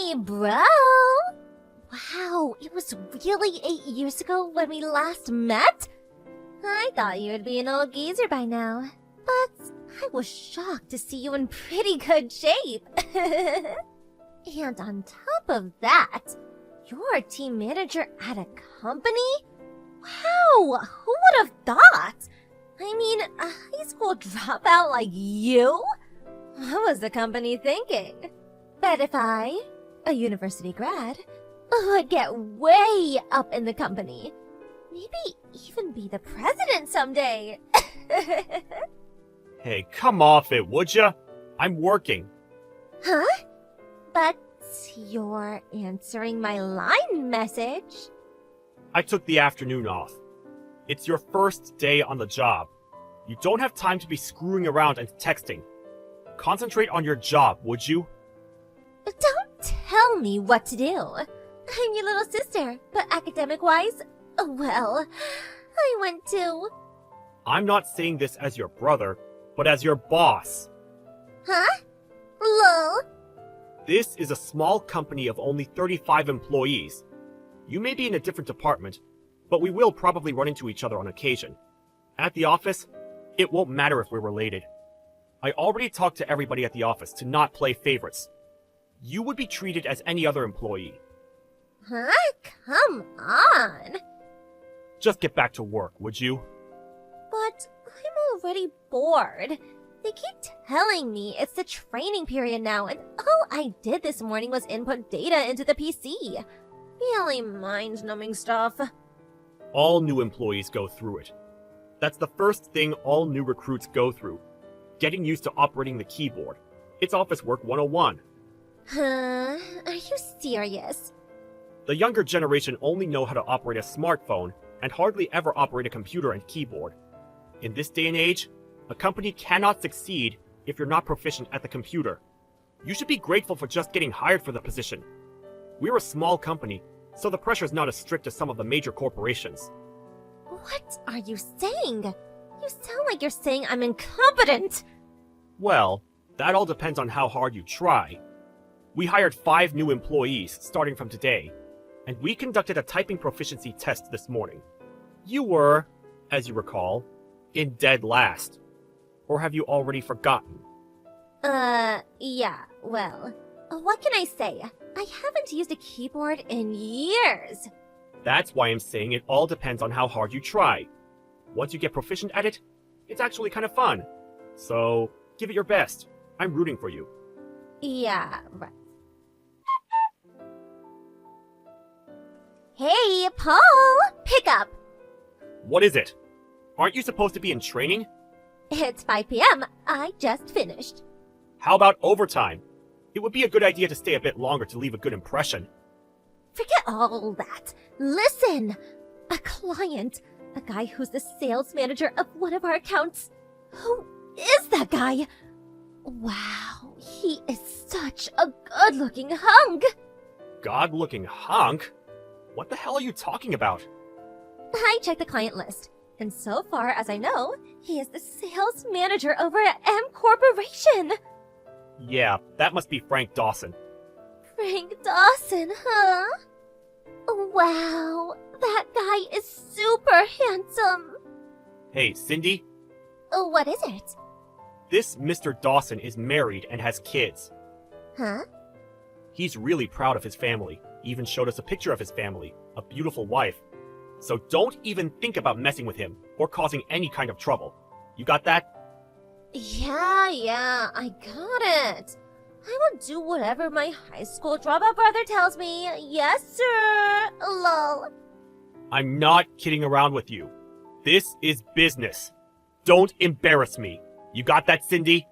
Hey, bro! Wow, it was really 8 years ago when we last met? I thought you would be an old geezer by now, but I was shocked to see you in pretty good shape. And on top of that, you're a team manager at a company? Wow, who would have thought? I mean, a high school dropout like you? What was the company thinking? But if I, a university grad, would get way up in the company, maybe even be the president someday. Hey, come off it, would ya? I'm working. Huh? But you're answering my line message. I took the afternoon off. It's your first day on the job. You don't have time to be screwing around and texting. Concentrate on your job, would you? Don't tell me what to do. I'm your little sister, but academic-wise, well, I went to... I'm not saying this as your brother, but as your boss. Huh? Lol. This is a small company of only 35 employees. You may be in a different department, but we will probably run into each other on occasion. At the office, it won't matter if we're related. I already talked to everybody at the office to not play favorites. You would be treated as any other employee. Huh? Come on. Just get back to work, would you? But I'm already bored. They keep telling me it's the training period now, and all I did this morning was input data into the PC. Really mind-numbing stuff. All new employees go through it. That's the first thing all new recruits go through. Getting used to operating the keyboard. It's Office Work 101. Huh? Are you serious? The younger generation only know how to operate a smartphone and hardly ever operate a computer and keyboard. In this day and age, a company cannot succeed if you're not proficient at the computer. You should be grateful for just getting hired for the position. We're a small company, so the pressure's not as strict as some of the major corporations. What are you saying? You sound like you're saying I'm incompetent. Well, that all depends on how hard you try. We hired 5 new employees starting from today, and we conducted a typing proficiency test this morning. You were, as you recall, in dead last. Or have you already forgotten? Yeah, well, what can I say? I haven't used a keyboard in years. That's why I'm saying it all depends on how hard you try. Once you get proficient at it, it's actually kind of fun. So, give it your best. I'm rooting for you. Yeah, right. Hey, Paul! Pick up! What is it? Aren't you supposed to be in training? It's 5 p.m. I just finished. How about overtime? It would be a good idea to stay a bit longer to leave a good impression. Forget all that. Listen! A client, a guy who's the sales manager of one of our accounts. Who is that guy? Wow, he is such a good-looking hunk. God-looking hunk? What the hell are you talking about? I checked the client list, and so far as I know, he is the sales manager over at M Corporation. Yeah, that must be Frank Dawson. Frank Dawson, huh? Wow, that guy is super handsome. Hey, Cindy? What is it? This Mr. Dawson is married and has kids. Huh? He's really proud of his family. He even showed us a picture of his family, a beautiful wife. So don't even think about messing with him or causing any kind of trouble. You got that? Yeah, I got it. I will do whatever my high school dropout brother tells me. Yes, sir. Lol. I'm not kidding around with you. This is business. Don't embarrass me. You got that, Cindy?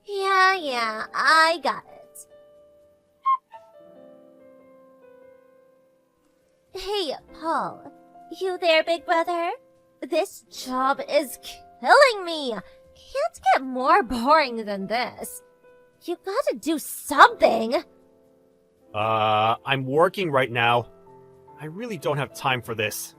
Yeah, I got it. Hey, Paul. You there, big brother? This job is killing me. Can't get more boring than this. You gotta do something. I'm working right now. I really don't have time for this.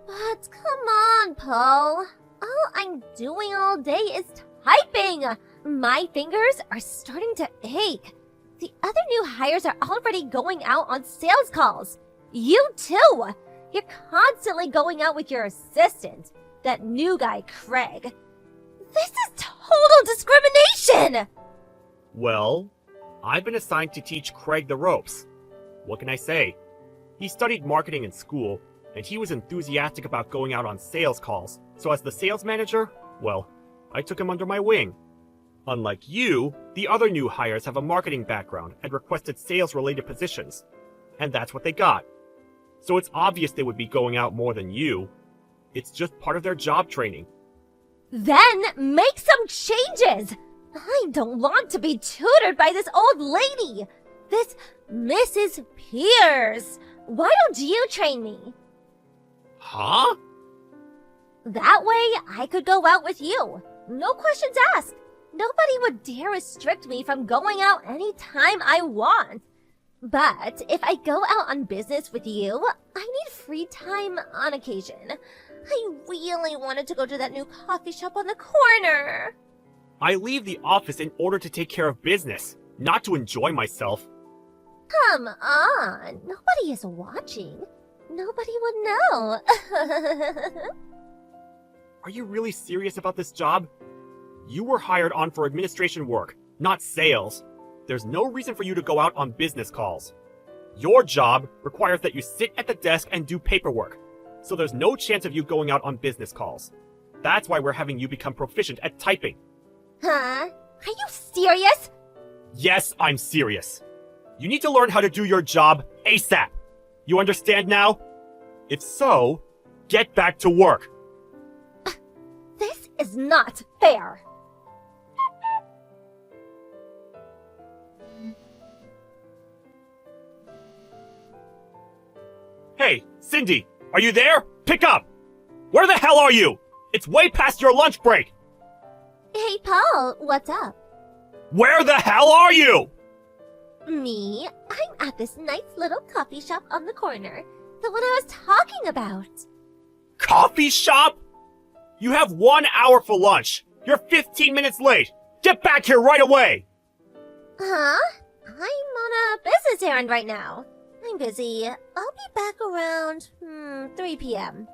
But come on, Paul. All I'm doing all day is typing. My fingers are starting to ache. The other new hires are already going out on sales calls. You too! You're constantly going out with your assistant, that new guy, Craig. This is total discrimination! Well, I've been assigned to teach Craig the ropes. What can I say? He studied marketing in school, and he was enthusiastic about going out on sales calls, so as the sales manager, well, I took him under my wing. Unlike you, the other new hires have a marketing background and requested sales-related positions, and that's what they got. So it's obvious they would be going out more than you. It's just part of their job training. Then make some changes! I don't want to be tutored by this old lady! This Mrs. Pierce! Why don't you train me? Huh? That way I could go out with you. No questions asked. Nobody would dare restrict me from going out anytime I want. But if I go out on business with you, I need free time on occasion. I really wanted to go to that new coffee shop on the corner. I leave the office in order to take care of business, not to enjoy myself. Come on, nobody is watching. Nobody would know. Are you really serious about this job? You were hired on for administration work, not sales. There's no reason for you to go out on business calls. Your job requires that you sit at the desk and do paperwork, so there's no chance of you going out on business calls. That's why we're having you become proficient at typing. Huh? Are you serious? Yes, I'm serious. You need to learn how to do your job ASAP. You understand now? If so, get back to work. This is not fair. Hey, Cindy, are you there? Pick up! Where the hell are you? It's way past your lunch break! Hey, Paul, what's up? Where the hell are you? Me? I'm at this nice little coffee shop on the corner. The one I was talking about. Coffee shop? You have 1 hour for lunch. You're 15 minutes late. Get back here right away! Huh? I'm on a business errand right now. I'm busy. I'll be back around 3 p.m.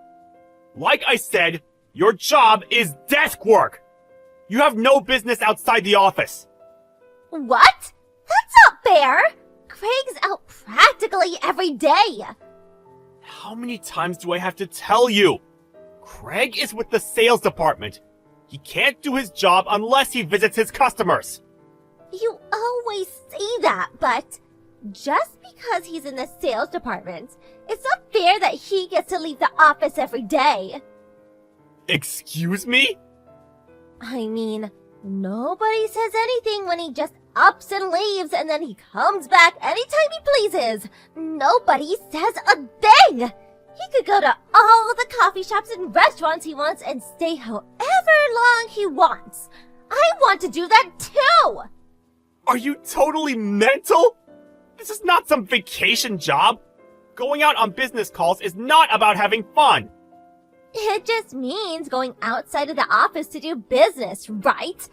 Like I said, your job is desk work. You have no business outside the office. What? That's not fair! Craig's out practically every day. How many times do I have to tell you? Craig is with the sales department. He can't do his job unless he visits his customers. You always say that, but just because he's in the sales department, it's not fair that he gets to leave the office every day. Excuse me? I mean, nobody says anything when he just ups and leaves and then he comes back anytime he pleases. Nobody says a thing! He could go to all the coffee shops and restaurants he wants and stay however long he wants. I want to do that too! Are you totally mental? This is not some vacation job. Going out on business calls is not about having fun. It just means going outside of the office to do business, right?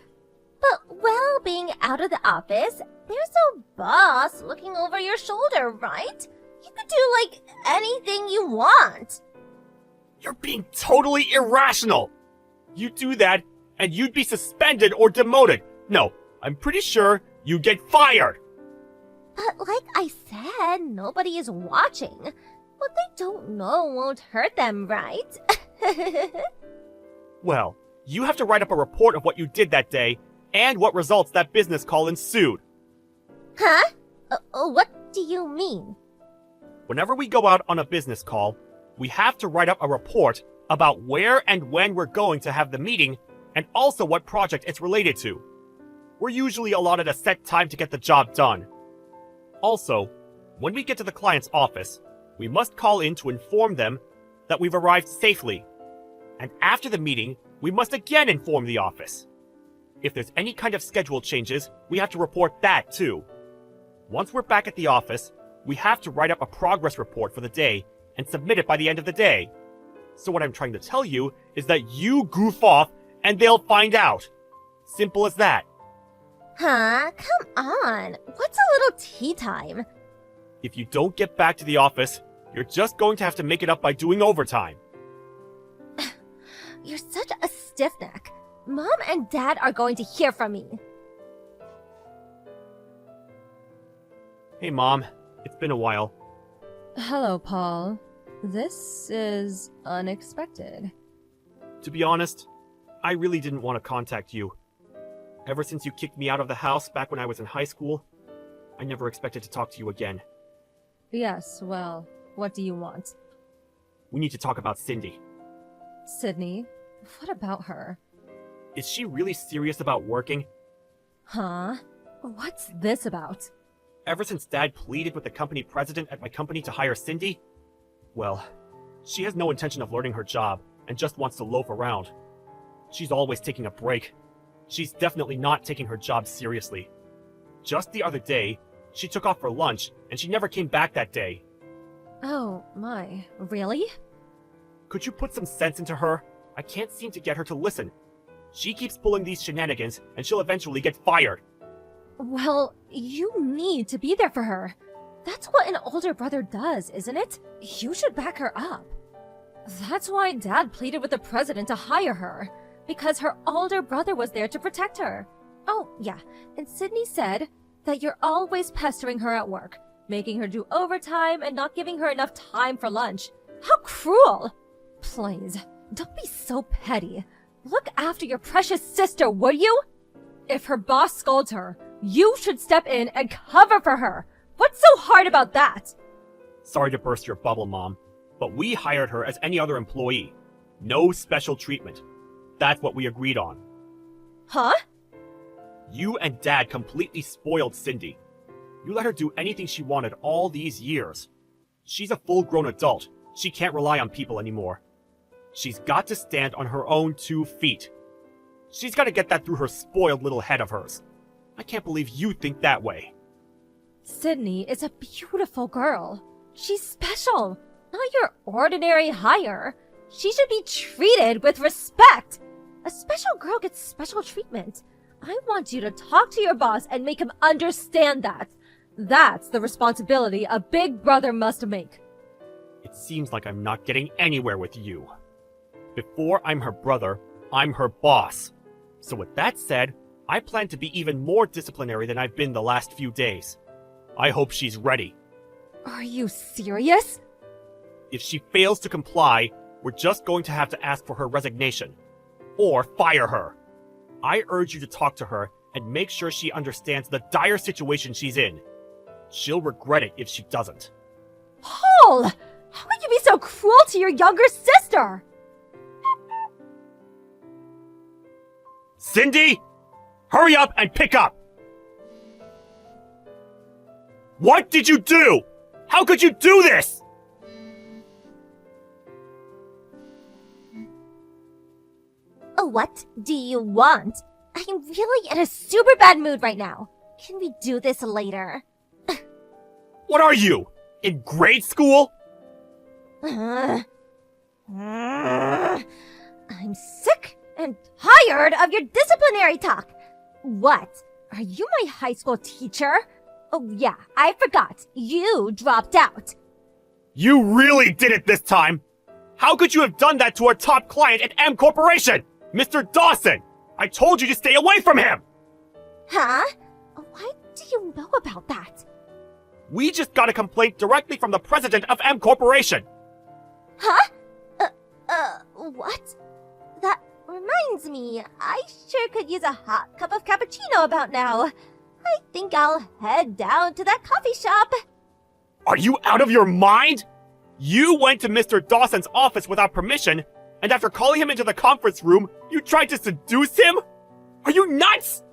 But while being out of the office, there's no boss looking over your shoulder, right? You could do, like, anything you want. You're being totally irrational. You do that, and you'd be suspended or demoted. No, I'm pretty sure you'd get fired. But like I said, nobody is watching. What they don't know won't hurt them, right? Well, you have to write up a report of what you did that day and what results that business call ensued. Huh? What do you mean? Whenever we go out on a business call, we have to write up a report about where and when we're going to have the meeting and also what project it's related to. We're usually allotted a set time to get the job done. Also, when we get to the client's office, we must call in to inform them that we've arrived safely. And after the meeting, we must again inform the office. If there's any kind of schedule changes, we have to report that too. Once we're back at the office, we have to write up a progress report for the day and submit it by the end of the day. So what I'm trying to tell you is that you goof off and they'll find out. Simple as that. Huh? Come on. What's a little tea time? If you don't get back to the office, you're just going to have to make it up by doing overtime. You're such a stiff-neck. Mom and Dad are going to hear from me. Hey, Mom. It's been a while. Hello, Paul. This is unexpected. To be honest, I really didn't want to contact you. Ever since you kicked me out of the house back when I was in high school, I never expected to talk to you again. Yes, well, what do you want? We need to talk about Cindy. Sydney, what about her? Is she really serious about working? Huh? What's this about? Ever since Dad pleaded with the company president at my company to hire Cindy? Well, she has no intention of learning her job and just wants to loaf around. She's always taking a break. She's definitely not taking her job seriously. Just the other day, she took off for lunch and she never came back that day. Oh, my. Really? Could you put some sense into her? I can't seem to get her to listen. She keeps pulling these shenanigans and she'll eventually get fired. Well, you need to be there for her. That's what an older brother does, isn't it? You should back her up. That's why Dad pleaded with the president to hire her, because her older brother was there to protect her. Oh, yeah, and Sydney said that you're always pestering her at work, making her do overtime and not giving her enough time for lunch. How cruel! Please, don't be so petty. Look after your precious sister, would you? If her boss scolds her, you should step in and cover for her. What's so hard about that? Sorry to burst your bubble, Mom, but we hired her as any other employee. No special treatment. That's what we agreed on. Huh? You and Dad completely spoiled Cindy. You let her do anything she wanted all these years. She's a full-grown adult. She can't rely on people anymore. She's got to stand on her own 2 feet. She's got to get that through her spoiled little head of hers. I can't believe you think that way. Sydney is a beautiful girl. She's special, not your ordinary hire. She should be treated with respect. A special girl gets special treatment. I want you to talk to your boss and make him understand that. That's the responsibility a big brother must make. It seems like I'm not getting anywhere with you. Before I'm her brother, I'm her boss. So with that said, I plan to be even more disciplinary than I've been the last few days. I hope she's ready. Are you serious? If she fails to comply, we're just going to have to ask for her resignation. Or fire her. I urge you to talk to her and make sure she understands the dire situation she's in. She'll regret it if she doesn't. Paul! How could you be so cruel to your younger sister? Cindy! Hurry up and pick up! What did you do? How could you do this? What do you want? I'm really in a super bad mood right now. Can we do this later? What are you? In grade school? I'm sick and tired of your disciplinary talk. What? Are you my high school teacher? Oh yeah, I forgot. You dropped out. You really did it this time! How could you have done that to our top client at M Corporation? Mr. Dawson! I told you to stay away from him! Huh? What do you know about that? We just got a complaint directly from the president of M Corporation! Huh? What? That reminds me, I sure could use a hot cup of cappuccino about now. I think I'll head down to that coffee shop. Are you out of your mind? You went to Mr. Dawson's office without permission, and after calling him into the conference room, you tried to seduce him? Are you nuts?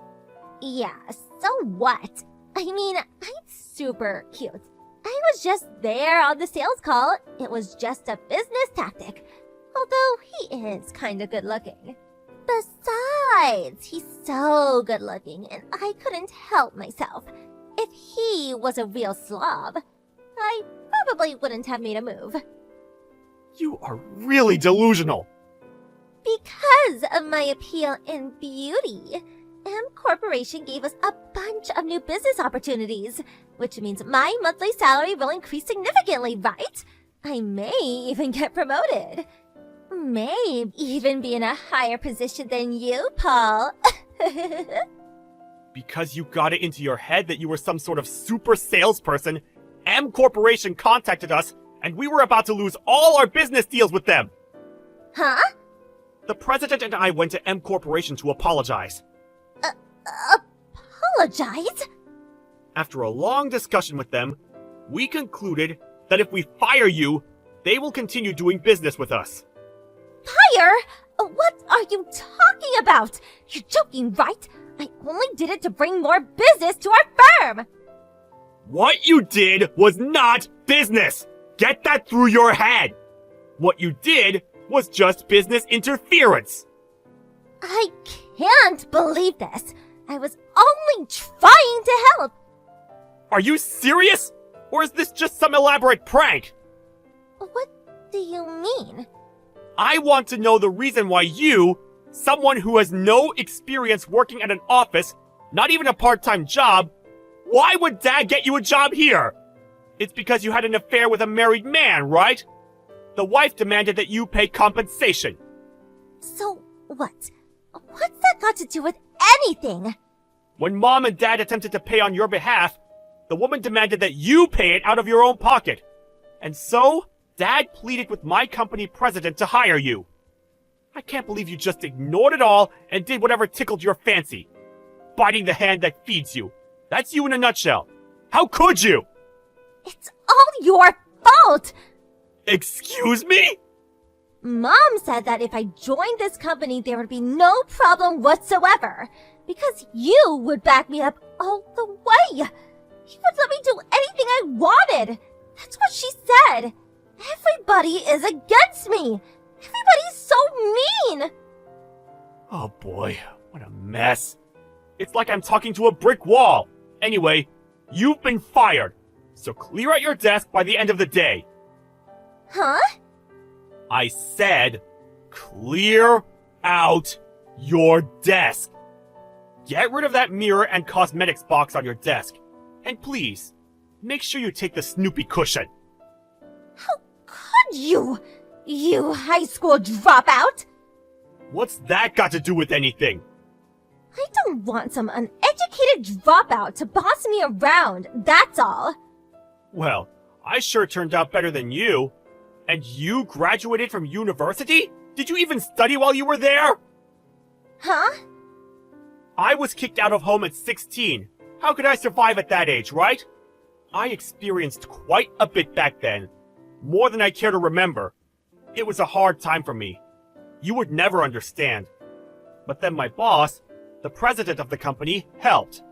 Yeah, so what? I mean, I'm super cute. I was just there on the sales call. It was just a business tactic. Although he is kinda good looking. Besides, he's so good looking, and I couldn't help myself. If he was a real slob, I probably wouldn't have made a move. You are really delusional. Because of my appeal and beauty. M Corporation gave us a bunch of new business opportunities, which means my monthly salary will increase significantly, right? I may even get promoted. May even be in a higher position than you, Paul. Because you got it into your head that you were some sort of super salesperson, M Corporation contacted us, and we were about to lose all our business deals with them. Huh? The president and I went to M Corporation to apologize. Apologize? After a long discussion with them, we concluded that if we fire you, they will continue doing business with us. Fire? What are you talking about? You're joking, right? I only did it to bring more business to our firm. What you did was not business! Get that through your head! What you did was just business interference! I can't believe this. I was only trying to help. Are you serious? Or is this just some elaborate prank? What do you mean? I want to know the reason why you, someone who has no experience working at an office, not even a part-time job, why would Dad get you a job here? It's because you had an affair with a married man, right? The wife demanded that you pay compensation. So what? What's that got to do with anything? When Mom and Dad attempted to pay on your behalf, the woman demanded that you pay it out of your own pocket. And so, Dad pleaded with my company president to hire you. I can't believe you just ignored it all and did whatever tickled your fancy. Biting the hand that feeds you. That's you in a nutshell. How could you? It's all your fault! Excuse me? Mom said that if I joined this company, there would be no problem whatsoever. Because you would back me up all the way. You would let me do anything I wanted. That's what she said. Everybody is against me. Everybody's so mean. Oh boy, what a mess. It's like I'm talking to a brick wall. Anyway, you've been fired. So clear out your desk by the end of the day. Huh? I said, clear out your desk. Get rid of that mirror and cosmetics box on your desk. And please, make sure you take the Snoopy cushion. How could you? You high school dropout? What's that got to do with anything? I don't want some uneducated dropout to boss me around, that's all. Well, I sure turned out better than you. And you graduated from university? Did you even study while you were there? Huh? I was kicked out of home at 16. How could I survive at that age, right? I experienced quite a bit back then. More than I care to remember. It was a hard time for me. You would never understand. But then my boss, the president of the company, helped.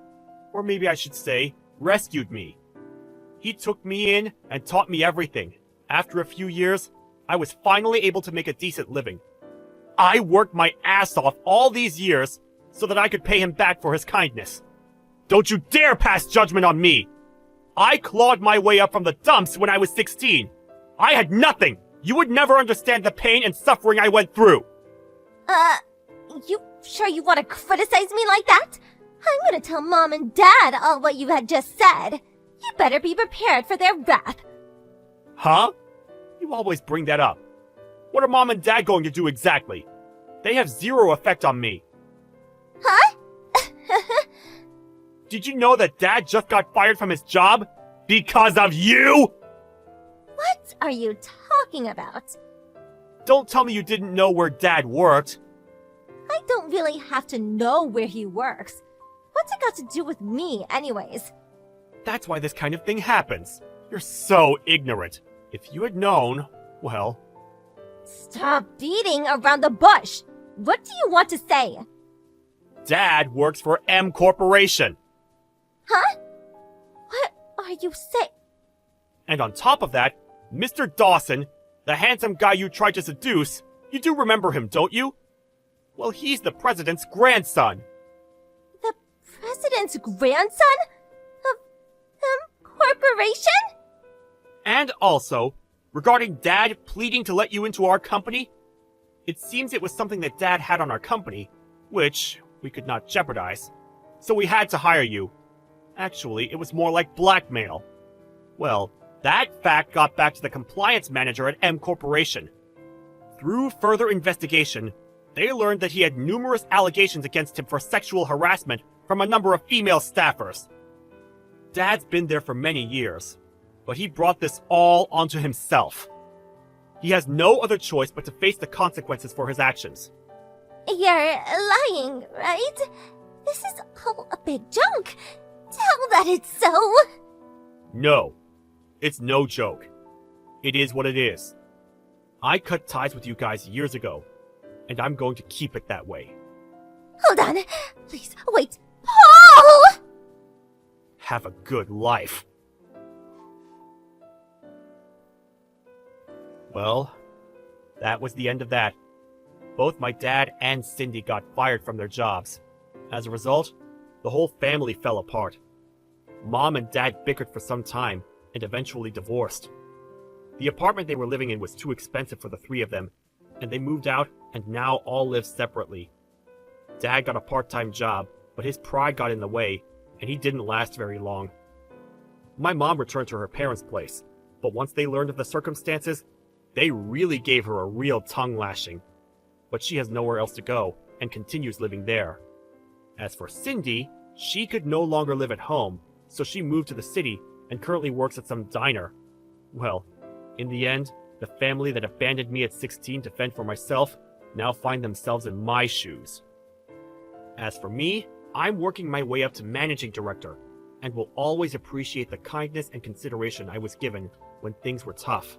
Or maybe I should say, rescued me. He took me in and taught me everything. After a few years, I was finally able to make a decent living. I worked my ass off all these years so that I could pay him back for his kindness. Don't you dare pass judgment on me! I clawed my way up from the dumps when I was 16. I had nothing! You would never understand the pain and suffering I went through! You sure you want to criticize me like that? I'm gonna tell Mom and Dad all what you had just said. You better be prepared for their wrath. Huh? You always bring that up. What are Mom and Dad going to do exactly? They have zero effect on me. Huh? Did you know that Dad just got fired from his job? Because of you? What are you talking about? Don't tell me you didn't know where Dad worked. I don't really have to know where he works. What's it got to do with me, anyways? That's why this kind of thing happens. You're so ignorant. If you had known, well... Stop beating around the bush! What do you want to say? Dad works for M Corporation. Huh? What are you saying? And on top of that, Mr. Dawson, the handsome guy you tried to seduce, you do remember him, don't you? Well, he's the president's grandson. The president's grandson? Of M Corporation? And also, regarding Dad pleading to let you into our company, it seems it was something that Dad had on our company, which, we could not jeopardize, so we had to hire you. Actually, it was more like blackmail. Well, that fact got back to the compliance manager at M Corporation. Through further investigation, they learned that he had numerous allegations against him for sexual harassment from a number of female staffers. Dad's been there for many years, but he brought this all onto himself. He has no other choice but to face the consequences for his actions. You're lying, right? This is all a big joke. Tell that it's so. No, it's no joke. It is what it is. I cut ties with you guys years ago, and I'm going to keep it that way. Hold on. Please, wait. Paul! Have a good life. Well, that was the end of that. Both my dad and Cindy got fired from their jobs. As a result, the whole family fell apart. Mom and Dad bickered for some time and eventually divorced. The apartment they were living in was too expensive for the three of them, and they moved out and now all live separately. Dad got a part-time job, but his pride got in the way, and he didn't last very long. My mom returned to her parents' place, but once they learned of the circumstances, they really gave her a real tongue lashing. But she has nowhere else to go and continues living there. As for Cindy, she could no longer live at home, so she moved to the city and currently works at some diner. Well, in the end, the family that abandoned me at 16 to fend for myself now find themselves in my shoes. As for me, I'm working my way up to managing director, and will always appreciate the kindness and consideration I was given when things were tough.